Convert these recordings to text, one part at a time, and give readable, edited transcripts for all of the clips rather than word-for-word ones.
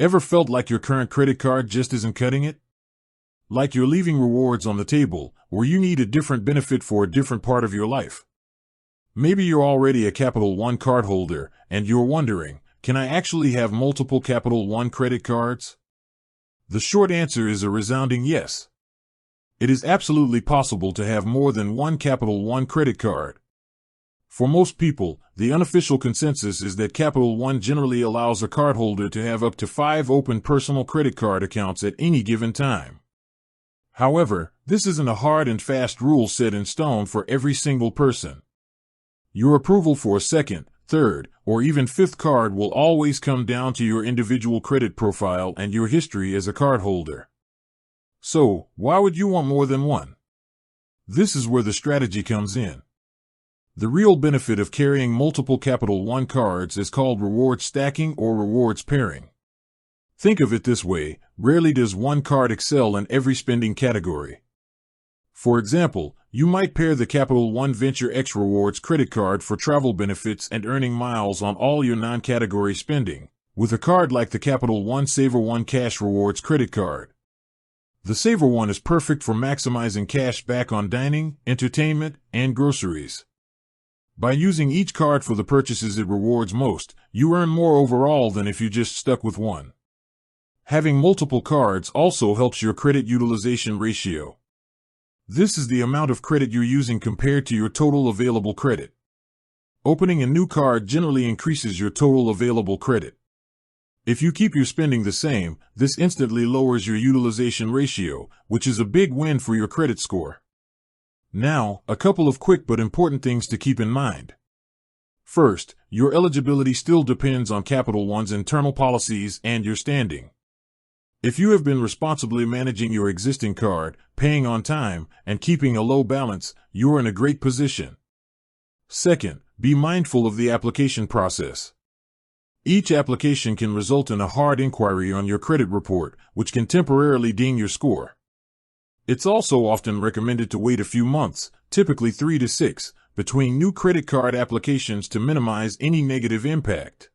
Ever felt like your current credit card just isn't cutting it? Like you're leaving rewards on the table, or you need a different benefit for a different part of your life? Maybe you're already a Capital One cardholder, and you're wondering, can I actually have multiple Capital One credit cards? The short answer is a resounding yes. It is absolutely possible to have more than one Capital One credit card. For most people, the unofficial consensus is that Capital One generally allows a cardholder to have up to 5 open personal credit card accounts at any given time. However, this isn't a hard and fast rule set in stone for every single person. Your approval for a second, third, or even fifth card will always come down to your individual credit profile and your history as a cardholder. So, why would you want more than one? This is where the strategy comes in. The real benefit of carrying multiple Capital One cards is called reward stacking or rewards pairing. Think of it this way: rarely does one card excel in every spending category. For example, you might pair the Capital One Venture X Rewards credit card for travel benefits and earning miles on all your non-category spending, with a card like the Capital One Saver One Cash Rewards credit card. The Saver One is perfect for maximizing cash back on dining, entertainment, and groceries. By using each card for the purchases it rewards most, you earn more overall than if you just stuck with one. Having multiple cards also helps your credit utilization ratio. This is the amount of credit you're using compared to your total available credit. Opening a new card generally increases your total available credit. If you keep your spending the same, this instantly lowers your utilization ratio, which is a big win for your credit score. Now, a couple of quick but important things to keep in mind. First, your eligibility still depends on Capital One's internal policies and your standing. If you have been responsibly managing your existing card, paying on time, and keeping a low balance, you're in a great position. Second, be mindful of the application process. Each application can result in a hard inquiry on your credit report, which can temporarily ding your score. It's also often recommended to wait a few months, typically 3 to 6, between new credit card applications to minimize any negative impact.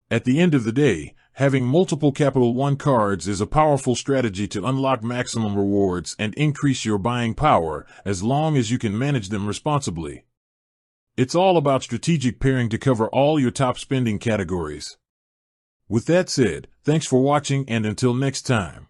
At the end of the day, having multiple Capital One cards is a powerful strategy to unlock maximum rewards and increase your buying power, as long as you can manage them responsibly. It's all about strategic pairing to cover all your top spending categories. With that said, thanks for watching, and until next time.